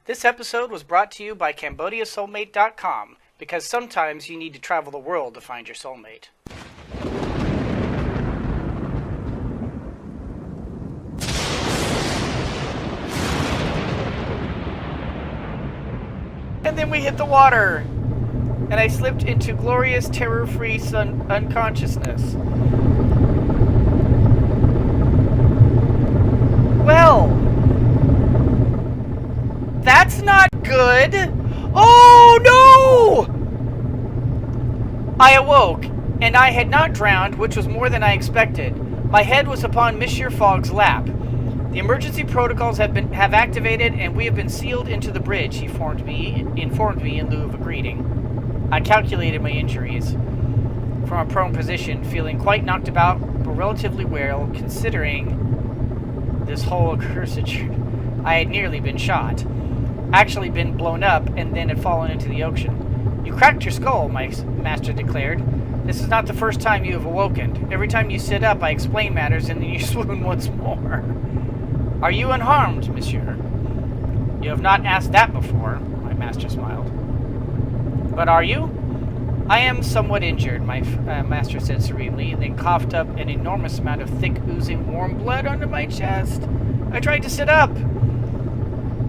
This episode was brought to you by CambodiaSoulmate.com, because sometimes you need to travel the world to find your soulmate. And then we hit the water, and I slipped into glorious, terror-free unconsciousness. Well, that's not good. Oh no! I awoke, and I had not drowned, which was more than I expected. My head was upon Monsieur Fogg's lap. The emergency protocols have activated, and we have been sealed into the bridge, he informed me in lieu of a greeting. I calculated my injuries from a prone position, feeling quite knocked about, but relatively well, considering this whole accursed I had nearly been shot. Actually been blown up, and then had fallen into the ocean. You cracked your skull, my master declared. This is not the first time you have awoken. Every time you sit up, I explain matters, and then you swoon once more. Are you unharmed, monsieur? You have not asked that before, my master smiled. But are you? I am somewhat injured, my master said serenely, and then coughed up an enormous amount of thick, oozing, warm blood onto my chest. I tried to sit up,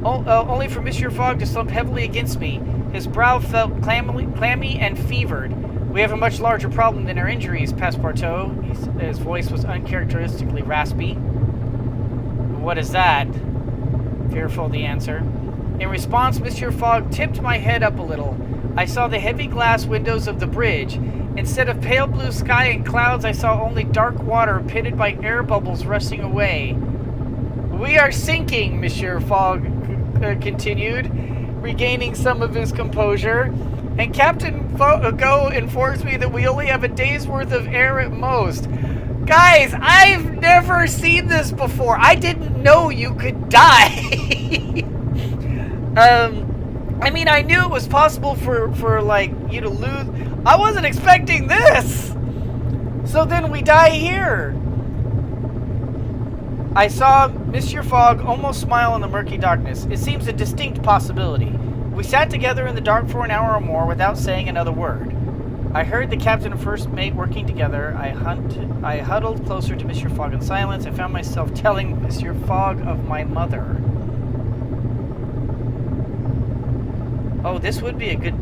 only for Monsieur Fogg to slump heavily against me. His brow felt clammy and fevered. We have a much larger problem than our injuries, Passepartout. His voice was uncharacteristically raspy. What is that? Fearful, the answer. In response, Monsieur Fogg tipped my head up a little. I saw the heavy glass windows of the bridge. Instead of pale blue sky and clouds, I saw only dark water pitted by air bubbles rushing away. We are sinking, Monsieur Fogg continued, regaining some of his composure. And Captain Go informs me that we only have a day's worth of air at most. Guys, I've never seen this before. I didn't know you could die. I mean, I knew it was possible for like, you to lose. I wasn't expecting this. So then we die here. I saw Monsieur Fogg almost smile in the murky darkness. It seems a distinct possibility. We sat together in the dark for an hour or more without saying another word. I heard the captain and first mate working together. I huddled closer to Monsieur Fogg in silence. I found myself telling Monsieur Fogg of my mother. Oh, this would be a good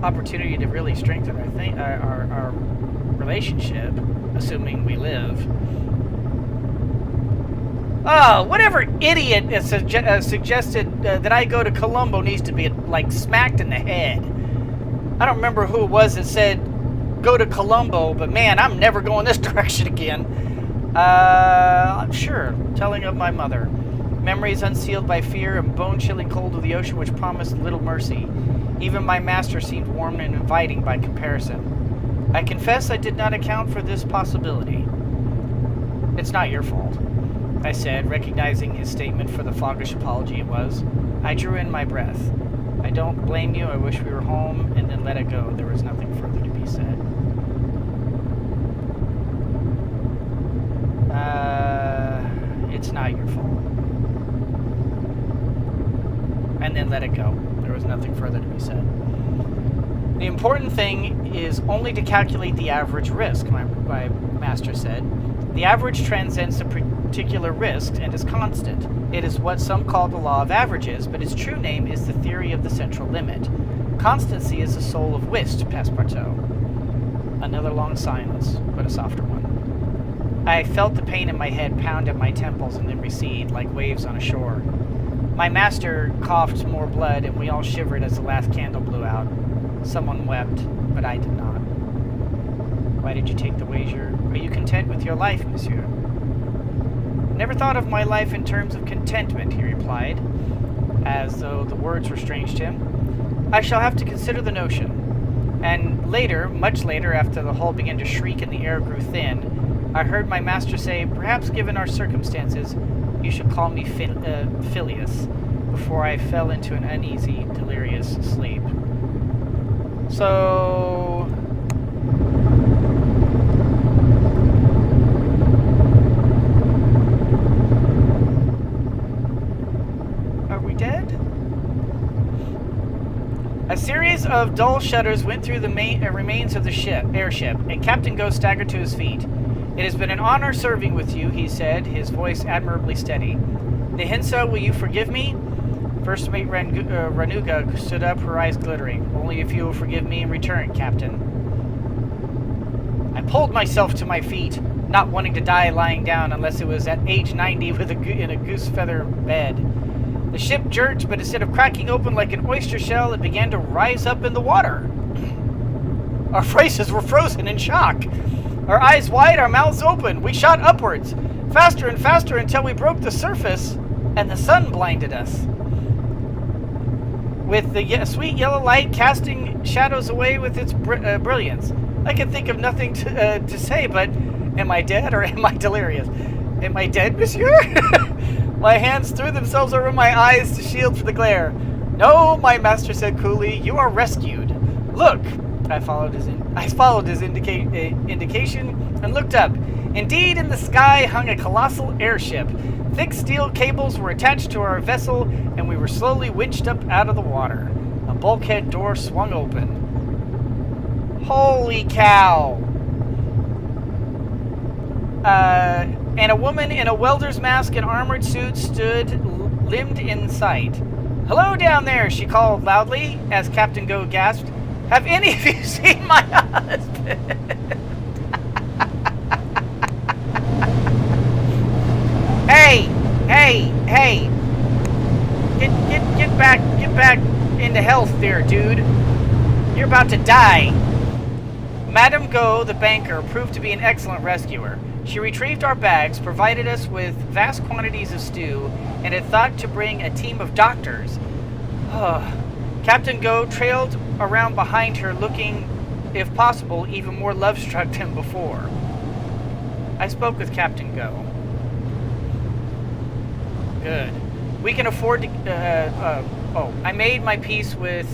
opportunity to really strengthen our relationship, assuming we live. Oh, whatever idiot suggested that I go to Colombo needs to be, like, smacked in the head. I don't remember who it was that said, go to Colombo, but man, I'm never going this direction again. Sure, telling of my mother. Memories unsealed by fear and bone-chilling cold of the ocean which promised little mercy. Even my master seemed warm and inviting by comparison. I confess I did not account for this possibility. It's not your fault, I said, recognizing his statement for the foggish apology it was. I drew in my breath. I don't blame you. I wish we were home, and then let it go. There was nothing further to be said. It's not your fault. And then let it go. There was nothing further to be said. The important thing is only to calculate the average risk, my master said. The average transcends the particular risk and is constant. It is what some call the law of averages, but its true name is the theory of the central limit. Constancy is the soul of whist, Passepartout. Another long silence, but a softer one. I felt the pain in my head pound at my temples and then recede, like waves on a shore. My master coughed more blood, and we all shivered as the last candle blew out. Someone wept, but I did not. Why did you take the wager? Are you content with your life, monsieur? Never thought of my life in terms of contentment, he replied, as though the words were strange to him. I shall have to consider the notion. And later, much later, after the hull began to shriek and the air grew thin, I heard my master say, perhaps given our circumstances, you should call me Phileas, before I fell into an uneasy, delirious sleep. So... Are we dead? A series of dull shudders went through the remains of the airship, and Captain Go staggered to his feet. It has been an honor serving with you, he said, his voice admirably steady. Nehinsa, will you forgive me? First Mate Ranuga stood up, her eyes glittering. Only if you will forgive me in return, Captain. I pulled myself to my feet, not wanting to die lying down unless it was at age 90 in a goose feather bed. The ship jerked, but instead of cracking open like an oyster shell, it began to rise up in the water. Our faces were frozen in shock. Our eyes wide, our mouths open. We shot upwards, faster and faster until we broke the surface, and the sun blinded us. With the sweet yellow light casting shadows away with its brilliance. I can think of nothing to say, but am I dead or am I delirious? Am I dead, monsieur? My hands threw themselves over my eyes to shield from the glare. No, my master said coolly, you are rescued. Look! I followed his indication and looked up. Indeed, in the sky hung a colossal airship. Thick steel cables were attached to our vessel, and we were slowly winched up out of the water. A bulkhead door swung open. Holy cow! And a woman in a welder's mask and armored suit stood limbed in sight. Hello down there, she called loudly as Captain Go gasped. Have any of you seen my husband? Hey! Get back into health there, dude. You're about to die. Madame Go, the banker, proved to be an excellent rescuer. She retrieved our bags, provided us with vast quantities of stew, and had thought to bring a team of doctors. Captain Go trailed around behind her, looking, if possible, even more love-struck than before. I spoke with Captain Go. Good. We can afford to... I made my peace with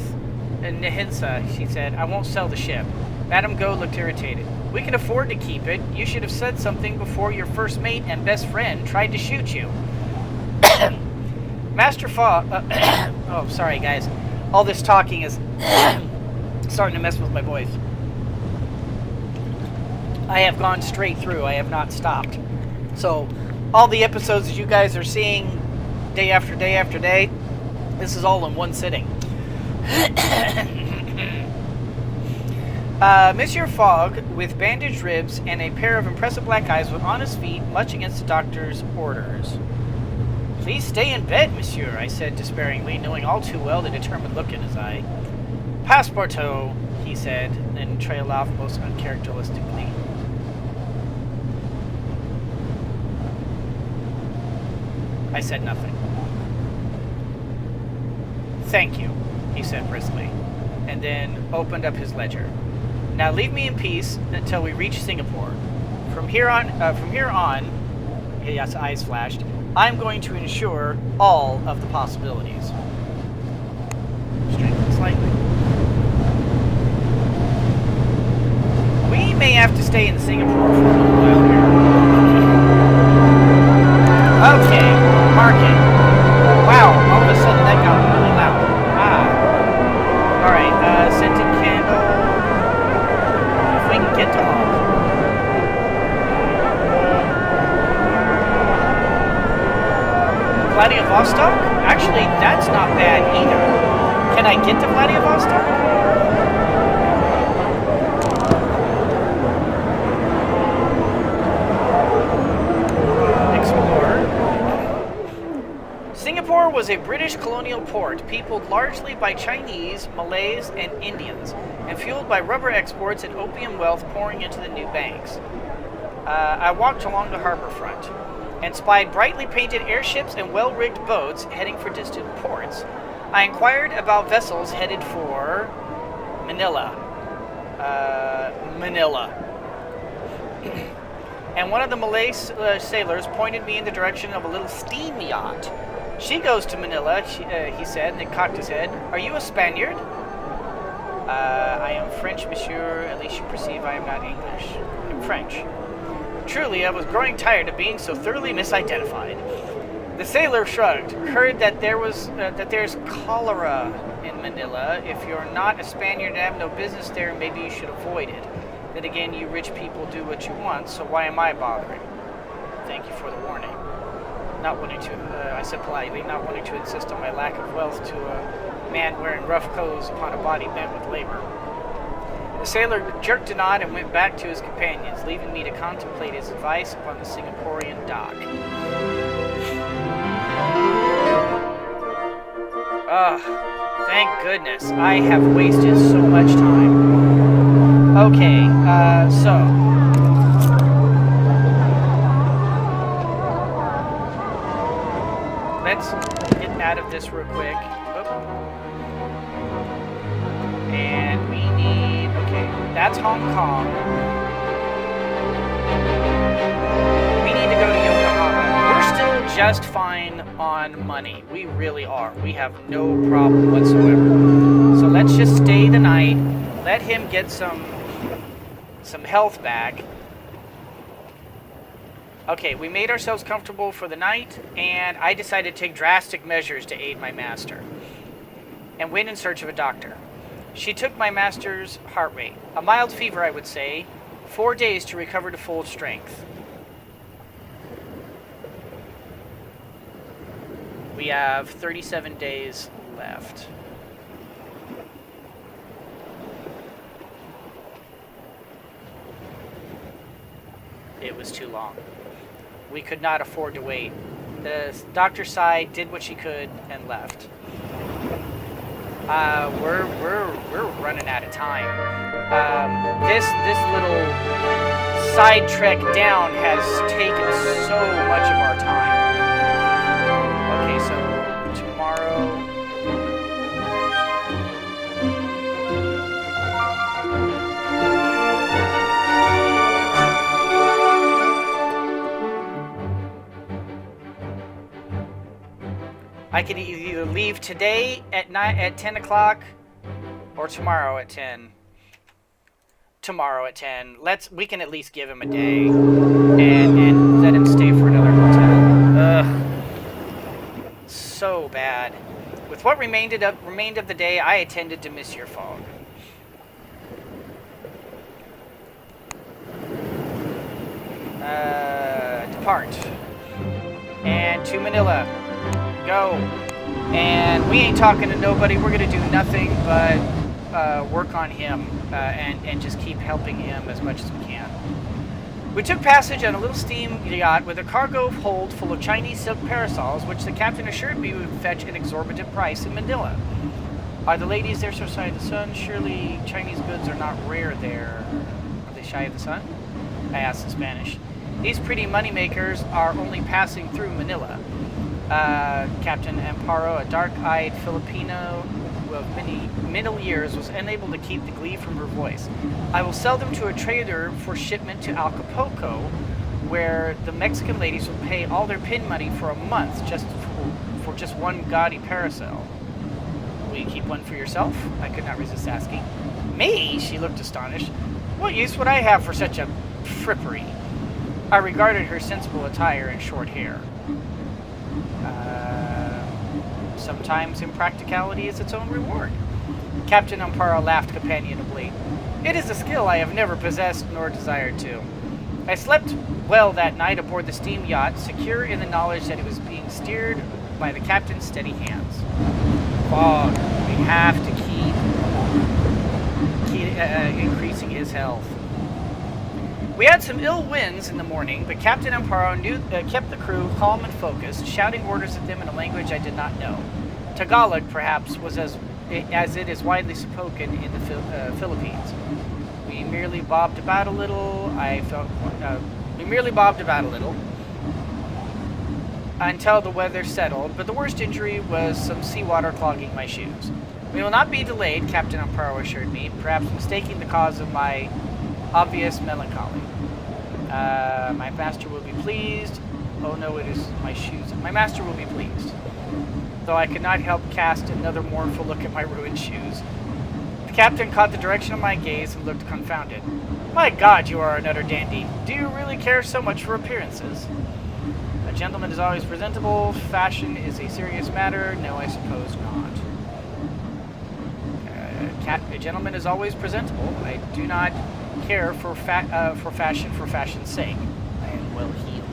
Nehinsa, she said. I won't sell the ship. Madame Go looked irritated. We can afford to keep it. You should have said something before your first mate and best friend tried to shoot you. Master Fogg... oh, sorry, guys. All this talking is starting to mess with my voice. I have gone straight through. I have not stopped. So, all the episodes that you guys are seeing day after day after day, this is all in one sitting. Monsieur Fogg, with bandaged ribs and a pair of impressive black eyes, was on his feet, much against the doctor's orders. Please stay in bed, monsieur, I said despairingly, knowing all too well the determined look in his eye. Passepartout, he said, then trailed off most uncharacteristically. I said nothing. Thank you, he said briskly, and then opened up his ledger. Now leave me in peace until we reach Singapore. From here on, his eyes flashed, I'm going to ensure all of the possibilities. Strengthen slightly. We may have to stay in Singapore for a little while here. Okay, market. Wow, all of a sudden that got really loud. Alright, scented candle. If we can get to home. Vladivostok? Actually, that's not bad either. Can I get to Vladivostok? Explore. Singapore was a British colonial port, peopled largely by Chinese, Malays, and Indians, and fueled by rubber exports and opium wealth pouring into the new banks. I walked along the harbor front and spied brightly painted airships and well-rigged boats heading for distant ports. I inquired about vessels headed for Manila. And one of the Malay sailors pointed me in the direction of a little steam yacht. She goes to Manila, he said, and then cocked his head. Are you a Spaniard? I am French, monsieur. At least you perceive I am not English. I'm French. Truly, I was growing tired of being so thoroughly misidentified. The sailor shrugged. Heard that there's cholera in Manila. If you're not a Spaniard and have no business there, maybe you should avoid it. Then again, you rich people do what you want, so why am I bothering? Thank you for the warning. Not wanting to, I said politely, not wanting to insist on my lack of wealth to a man wearing rough clothes upon a body bent with labor. The sailor jerked a nod and went back to his companions, leaving me to contemplate his advice upon the Singaporean dock. Thank goodness. I have wasted so much time. Okay, so. Let's get out of this real quick. Oop. And we need, okay, that's Hong Kong. We need to go to Yokohama. We're still just fine on money. We really are. We have no problem whatsoever. So let's just stay the night. Let him get some health back. Okay, we made ourselves comfortable for the night, and I decided to take drastic measures to aid my master, and went in search of a doctor. She took my master's heart rate. A mild fever, I would say. 4 days to recover to full strength. We have 37 days left. It was too long. We could not afford to wait. The doctor sighed, did what she could, and left. We're running out of time. This little side trek down has taken so much of our time. Okay, so tomorrow. I could either leave today at 10 o'clock or tomorrow at 10. Tomorrow at 10. We can at least give him a day and let him stay for another hotel. Ugh. So bad. With what remained of the day, I attended to Monsieur Fogg. Depart. And to Manila. Go. And we ain't talking to nobody. We're going to do nothing but work on him and just keep helping him as much as we can. We took passage on a little steam yacht with a cargo hold full of Chinese silk parasols, which the captain assured me would fetch an exorbitant price in Manila. Are the ladies there so shy of the sun? Surely Chinese goods are not rare there. Are they shy of the sun? I asked in Spanish. These pretty moneymakers are only passing through Manila. Captain Amparo, a dark-eyed Filipino of many middle years, was unable to keep the glee from her voice. I will sell them to a trader for shipment to Acapulco, where the Mexican ladies will pay all their pin money for a month just for just one gaudy parasol. Will you keep one for yourself? I could not resist asking. Me? She looked astonished. What use would I have for such a frippery? I regarded her sensible attire and short hair. Sometimes impracticality is its own reward. Captain Amparo laughed companionably. It is a skill I have never possessed nor desired to. I slept well that night aboard the steam yacht, secure in the knowledge that it was being steered by the captain's steady hands. Fogg, we have to keep increasing his health. We had some ill winds in the morning, but Captain Amparo kept the crew calm and focused, shouting orders at them in a language I did not know. Tagalog, perhaps, was as it is widely spoken in the Philippines. We merely bobbed about a little. Until the weather settled, but the worst injury was some seawater clogging my shoes. We will not be delayed, Captain Amparo assured me, perhaps mistaking the cause of my obvious melancholy. My master will be pleased. Oh no, it is my shoes. My master will be pleased. Though I could not help cast another mournful look at my ruined shoes. The captain caught the direction of my gaze and looked confounded. My God, you are an utter dandy. Do you really care so much for appearances? gentleman is always presentable. Fashion is a serious matter. No, I suppose not. A gentleman is always presentable. I do not care for fashion for fashion's sake. I am well heeled.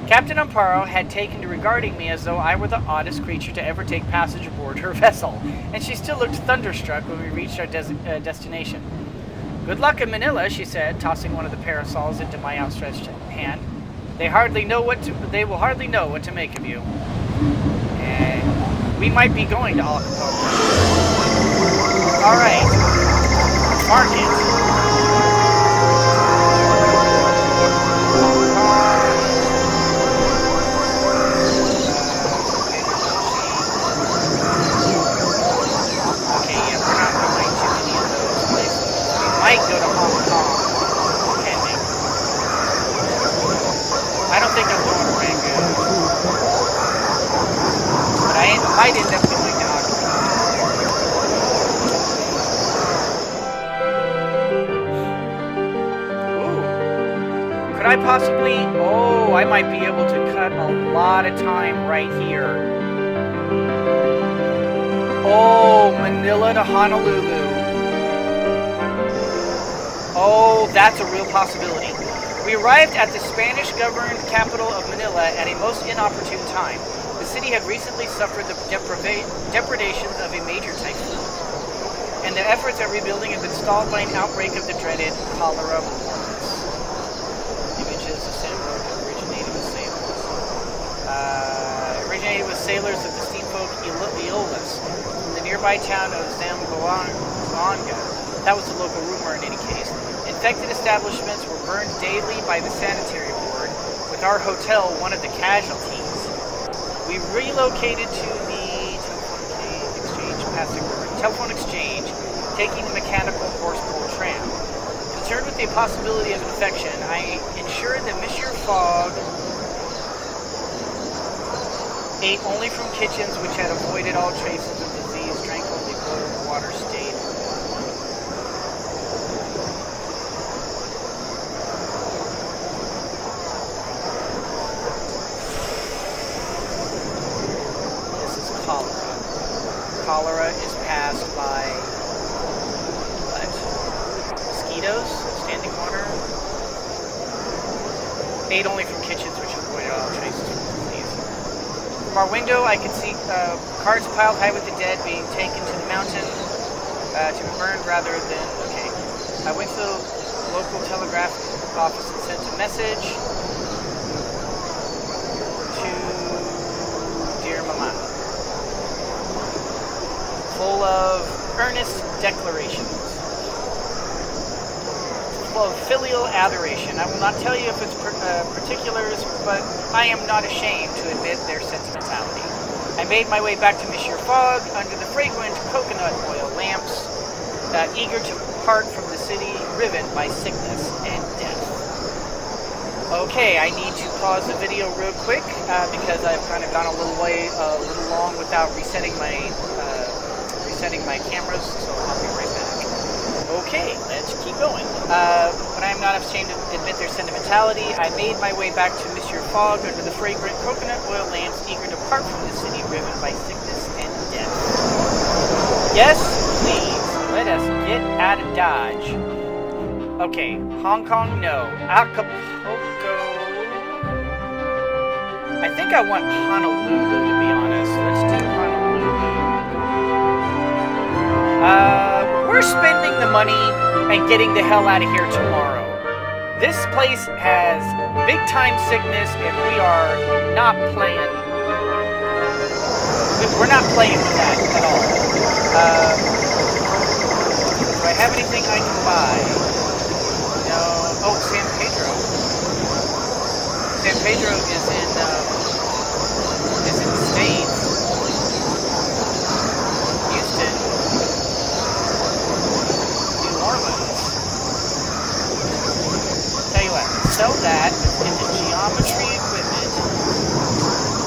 Captain Amparo had taken to regarding me as though I were the oddest creature to ever take passage aboard her vessel, and she still looked thunderstruck when we reached our destination. Good luck in Manila, she said, tossing one of the parasols into my outstretched hand. They will hardly know what to make of you. And we might be going to Acapulco. All right, mark it. Might go to Hong Kong, depending. I don't think I'm going to Rangoon. But I might end up going to Ooh. Could I possibly... Oh, I might be able to cut a lot of time right here. Oh, Manila to Honolulu. Oh, that's a real possibility. We arrived at the Spanish-governed capital of Manila at a most inopportune time. The city had recently suffered the depredations of a major typhoon, and the efforts at rebuilding had been stalled by an outbreak of the dreaded cholera morbus. Images of sailors originated with sailors of the steamboat Eolus from the nearby town of Zamboanga. That was the local rumor in any case. Infected establishments were burned daily by the sanitary board, with our hotel one of the casualties. We relocated to the telephone exchange, taking the mechanical horse-pull tram. Concerned with the possibility of infection, I ensured that Monsieur Fogg ate only from kitchens which had avoided all traces of disease, drank only boiled water stayed. Cholera is passed by what? Mosquitoes? Standing water? Ate only from kitchens which avoided all traces of disease. From our window, I could see carts piled high with the dead being taken to the mountain to be burned rather than... Okay. I went to the local telegraph office and sent a message to Dear Mama, full of earnest declarations, full of filial adoration. I will not tell you if it's particulars, but I am not ashamed to admit their sentimentality. I made my way back to Monsieur Fogg under the fragrant coconut oil lamps, eager to part from the city riven by sickness and death. Okay, I need to pause the video real quick because I've kind of gone a little long without resetting my cameras, so I'll be right back. Okay, let's keep going. But I am not ashamed to admit their sentimentality. I made my way back to Monsieur Fogg under the fragrant coconut oil lamps, eager to part from the city riven by sickness and death. Yes, please, let us get out of Dodge. Okay, Hong Kong, no. Acapulco. I think I want Honolulu, to be honest. Let's do Honolulu. We're spending the money and getting the hell out of here tomorrow. This place has big time sickness and we are not playing. We're not playing with that at all. Do I have anything I can buy? No. Oh, San Pedro. San Pedro is in the States. Houston. Tell you what, sell that into geometry equipment.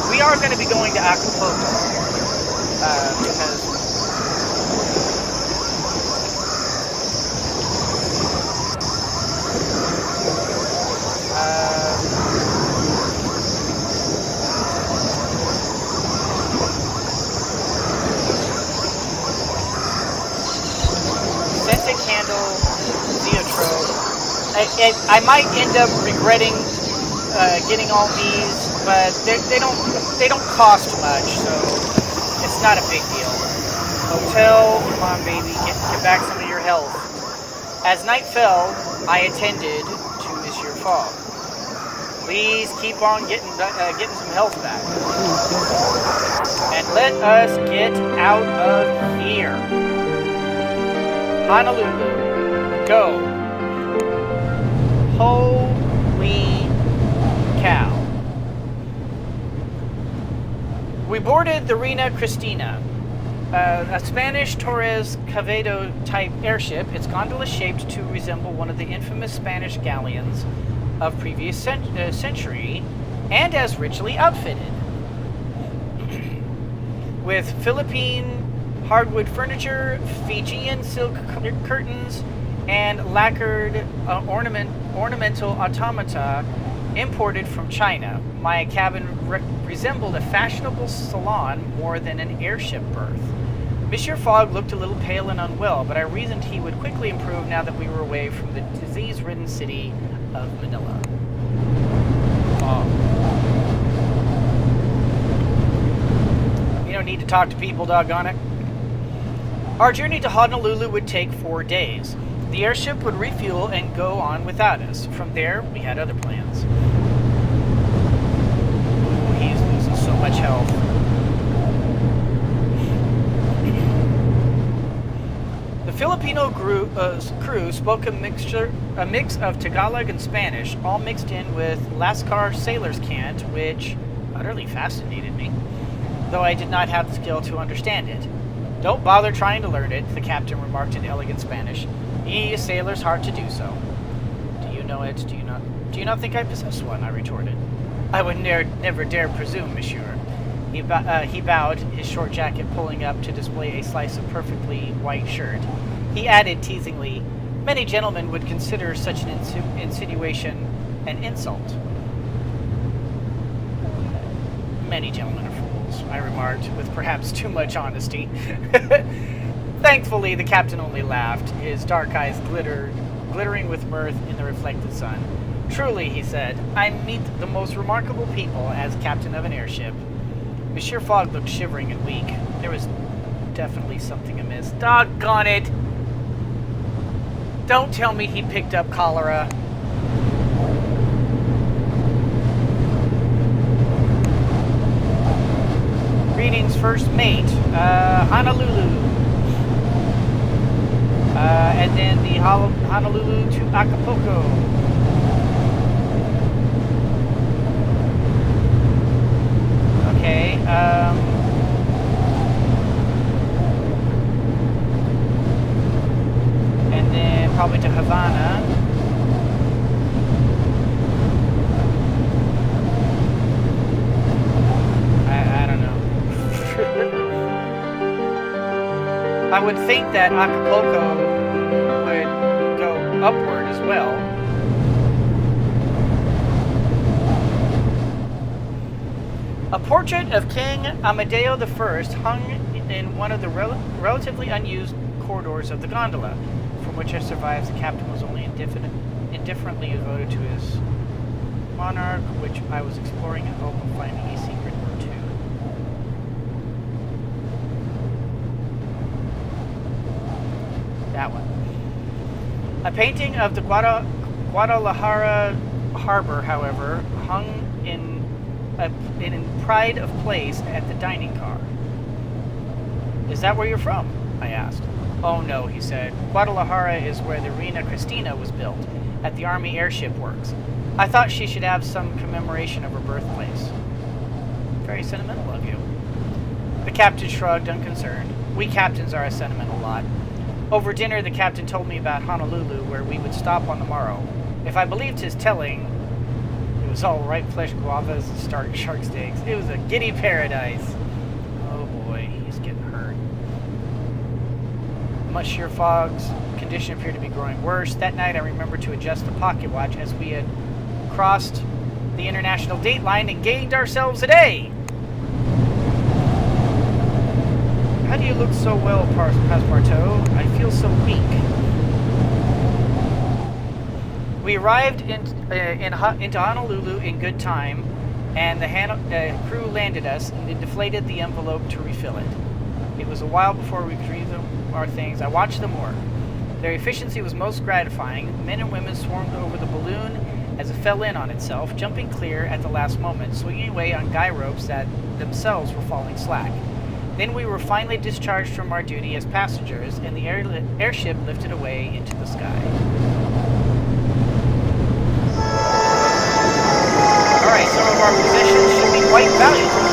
We are going to be going to Acapulco because I might end up regretting getting all these, but they don't cost much, so it's not a big deal. Hotel, come on, baby, get back some of your health. As night fell, I attended to Monsieur Fogg. Please keep on getting some health back, and let us get out of here. Honolulu, go. Holy cow. We boarded the Rena Christina, a Spanish Torres Cavedo type airship. Its gondola shaped to resemble one of the infamous Spanish galleons of previous century, and as richly outfitted. With Philippine hardwood furniture, Fijian silk curtains, and lacquered ornamental automata imported from China. My cabin resembled a fashionable salon more than an airship berth. Monsieur Fogg looked a little pale and unwell, but I reasoned he would quickly improve now that we were away from the disease-ridden city of Manila. You don't need to talk to people, doggone it. Our journey to Honolulu would take 4 days. The airship would refuel and go on without us. From there, we had other plans. Ooh, he's losing so much health. The Filipino crew spoke a mix of Tagalog and Spanish, all mixed in with Lascar sailor's cant, which utterly fascinated me, though I did not have the skill to understand it. Don't bother trying to learn it, the captain remarked in elegant Spanish. Ye a sailor's heart to do so. Do you know it? Do you not think I possess one? I retorted. I would never dare presume, monsieur. He bowed, his short jacket pulling up to display a slice of perfectly white shirt. He added teasingly, many gentlemen would consider such an insinuation an insult. Many gentlemen are fools, I remarked, with perhaps too much honesty. Thankfully, the captain only laughed, his dark eyes glittering with mirth in the reflected sun. Truly, he said, I meet the most remarkable people as captain of an airship. Monsieur Fogg looked shivering and weak. There was definitely something amiss. Doggone it! Don't tell me he picked up cholera. Greetings, first mate. Honolulu. And then the Honolulu to Acapulco. Okay, and then probably to Havana. I don't know. I would think that Acapulco would go upward as well. A portrait of King Amadeo I hung in one of the relatively unused corridors of the gondola, from which I survived. The captain was only indifferently devoted to his monarch, which I was exploring in hope of finding a secret or two. That one. A painting of the Guadalajara harbor, however, hung in pride of place at the dining car. Is that where you're from? I asked. Oh no, he said. Guadalajara is where the Rena Christina was built, at the Army Airship Works. I thought she should have some commemoration of her birthplace. Very sentimental of you. The captain shrugged, unconcerned. We captains are a sentimental lot. Over dinner, the captain told me about Honolulu, where we would stop on the morrow. If I believed his telling, it was all ripe flesh guavas and shark steaks. It was a giddy paradise. Oh boy, he's getting hurt. Monsieur Fogg's condition appeared to be growing worse. That night, I remembered to adjust the pocket watch as we had crossed the international date line and gained ourselves a day. How do you look so well, Passepartout? I feel so weak. We arrived into Honolulu in good time, and the crew landed us and deflated the envelope to refill it. It was a while before we retrieved our things. I watched them work. Their efficiency was most gratifying. Men and women swarmed over the balloon as it fell in on itself, jumping clear at the last moment, swinging away on guy ropes that themselves were falling slack. Then we were finally discharged from our duty as passengers, and the airship lifted away into the sky. Alright, some of our possessions should be quite valuable.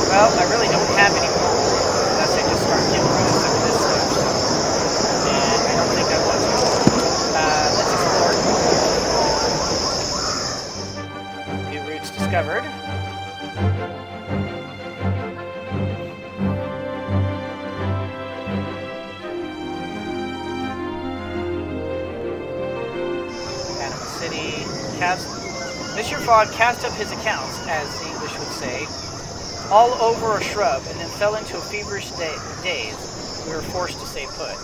Well, I really don't have any more, unless I just start getting rid of some of this stuff. And I don't think I want to. Let's explore. New routes discovered. Panama City. Mr. Fogg cast up his accounts, as the English would say, all over a shrub, and then fell into a feverish daze. We were forced to stay put.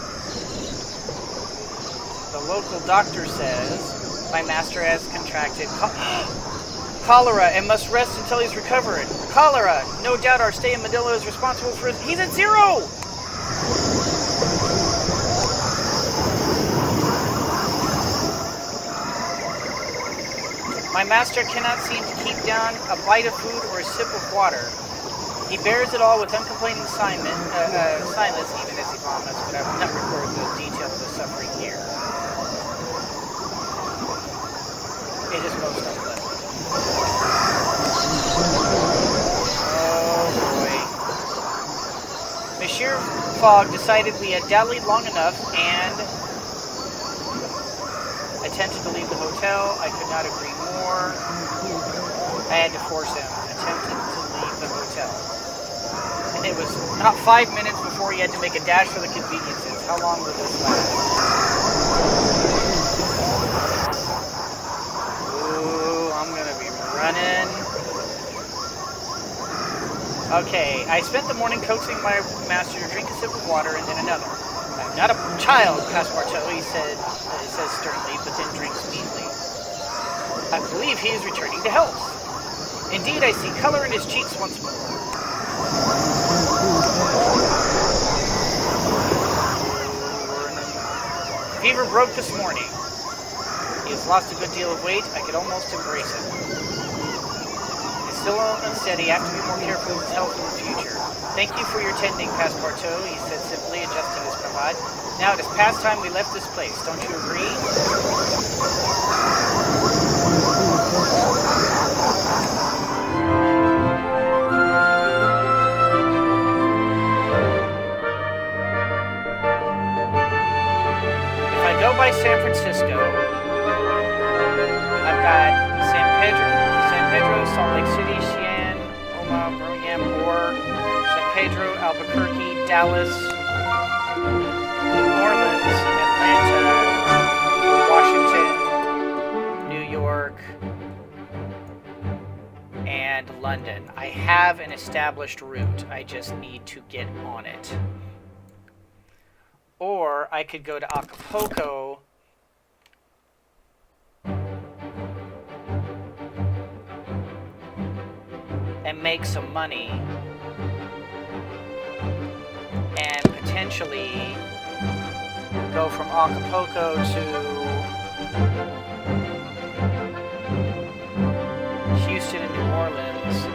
The local doctor says my master has contracted cholera and must rest until he's recovered. Cholera! No doubt our stay in Manila is responsible for his... He's at 0! My master cannot seem to keep down a bite of food or a sip of water. He bears it all with uncomplaining silence, even as he vomits, but I will not record the detail of the suffering here. It is most unpleasant. Oh boy. Monsieur Fogg decided we had dallied long enough and attempted to leave the hotel. I could not agree more. I had to force him. Attempted to leave the hotel. And it was not 5 minutes before he had to make a dash for the conveniences. How long will this last? Ooh, I'm gonna be running. Okay, I spent the morning coaxing my master to drink a sip of water and then another. I'm not a child, Passepartout, he says sternly, but then drinks meanly. I believe he is returning to health. Indeed, I see color in his cheeks once more. Fever broke this morning. He has lost a good deal of weight. I could almost embrace him. He's still unsteady. I have to be more careful with his health in the future. Thank you for your tending, Passepartout, he said simply, adjusting his cravat. Now it is past time we left this place. Don't you agree? By San Francisco, I've got San Pedro, Salt Lake City, Cheyenne, Oma, Birmingham, or San Pedro, Albuquerque, Dallas, New Orleans, Atlanta, Washington, New York, and London. I have an established route. I just need to get on it. Or I could go to Acapulco and make some money and potentially go from Acapulco to Houston and New Orleans.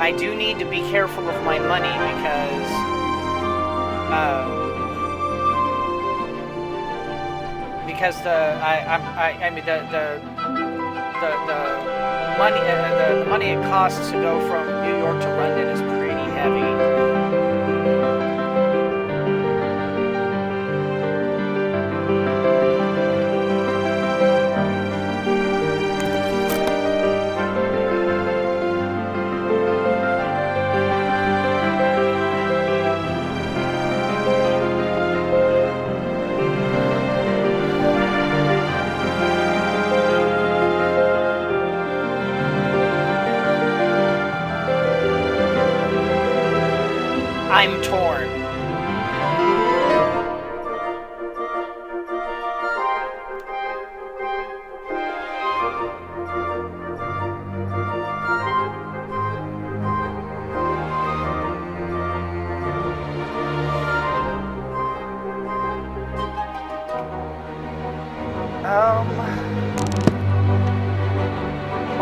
I do need to be careful of my money because the money it costs to go from New York to London is pretty heavy.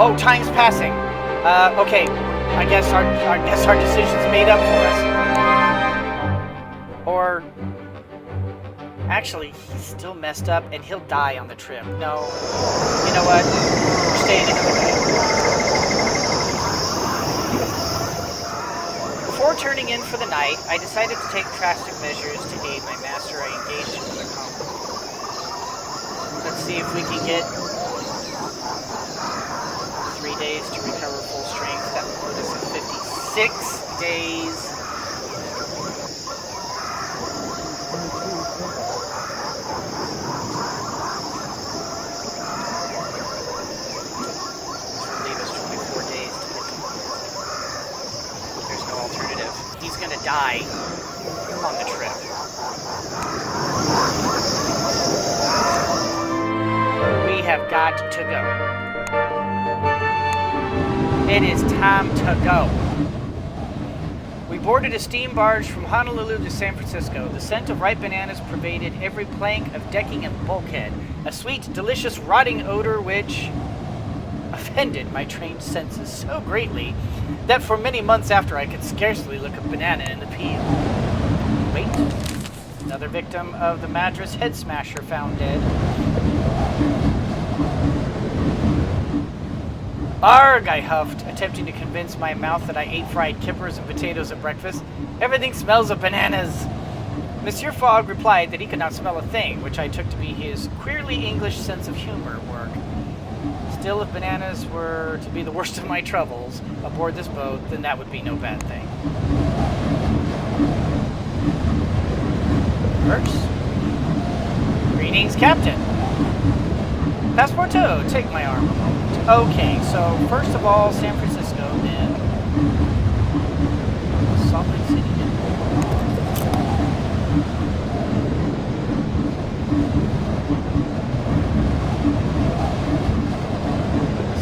Oh, time's passing. Okay. I guess our decision's made up for us. Or actually, he's still messed up and he'll die on the trip. No. You know what? We're staying another night. Before turning in for the night, I decided to take drastic measures to aid my master. I engaged him with a compliment. Let's see if we can get 3 days to recover full strength. That will put us at 56 days. This will leave us 24 days to get to Honolulu. There's no alternative. He's going to die on the trip. We have got to go. It is time to go. We boarded a steam barge from Honolulu to San Francisco. The scent of ripe bananas pervaded every plank of decking and bulkhead, a sweet, delicious, rotting odor which offended my trained senses so greatly that for many months after I could scarcely look a banana in the peel. Wait. Another victim of the Madras head smasher found dead. Arg, I huffed, attempting to convince my mouth that I ate fried kippers and potatoes at breakfast. Everything smells of bananas. Monsieur Fogg replied that he could not smell a thing, which I took to be his queerly English sense of humor at work. Still, if bananas were to be the worst of my troubles aboard this boat, then that would be no bad thing. First, greetings, Captain. Passepartout, take my arm a moment. Okay, so first of all, San Francisco, then Salt Lake City.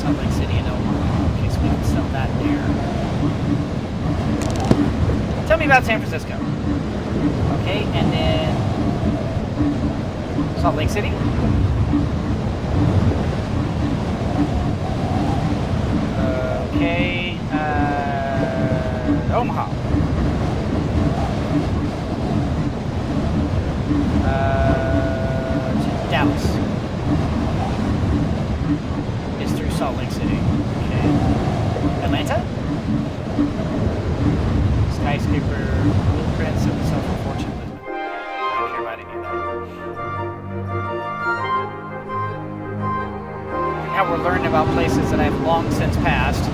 Salt Lake City and Omaha, in case we can sell that there. Tell me about San Francisco. Okay, and then Salt Lake City. Okay, Omaha. Dallas. It's through Salt Lake City. Okay. Atlanta? Skyscraper, blueprints of the self-fortune movement. I don't care about any of that. Now we're learning about places that I've long since passed.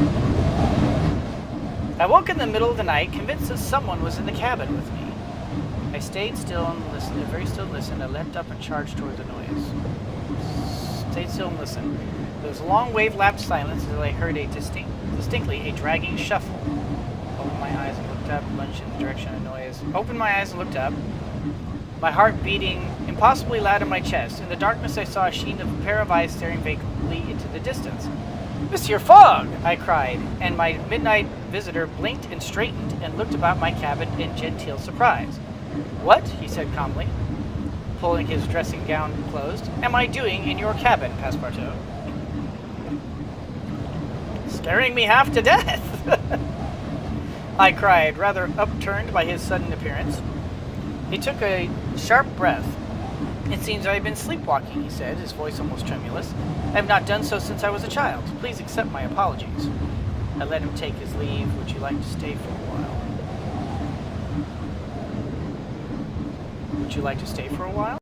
I woke in the middle of the night, convinced that someone was in the cabin with me. I stayed still and listened, very still and listened. I leapt up and charged toward the noise. Stayed still and listened. There was a long wave-lapped silence until I heard distinctly a dragging shuffle. Opened my eyes and looked up, lunged in the direction of the noise. Opened my eyes and looked up. My heart beating impossibly loud in my chest. In the darkness I saw a sheen of a pair of eyes staring vacantly into the distance. "Monsieur Fogg!" I cried, and my midnight visitor blinked and straightened and looked about my cabin in genteel surprise. "What?" he said calmly, pulling his dressing gown closed. "Am I doing in your cabin, Passepartout?" "Scaring me half to death!" I cried, rather upturned by his sudden appearance. He took a sharp breath. "It seems I have been sleepwalking," he said, his voice almost tremulous. "I have not done so since I was a child. Please accept my apologies." I let him take his leave. "Would you like to stay for a while?" "Would you like to stay for a while?"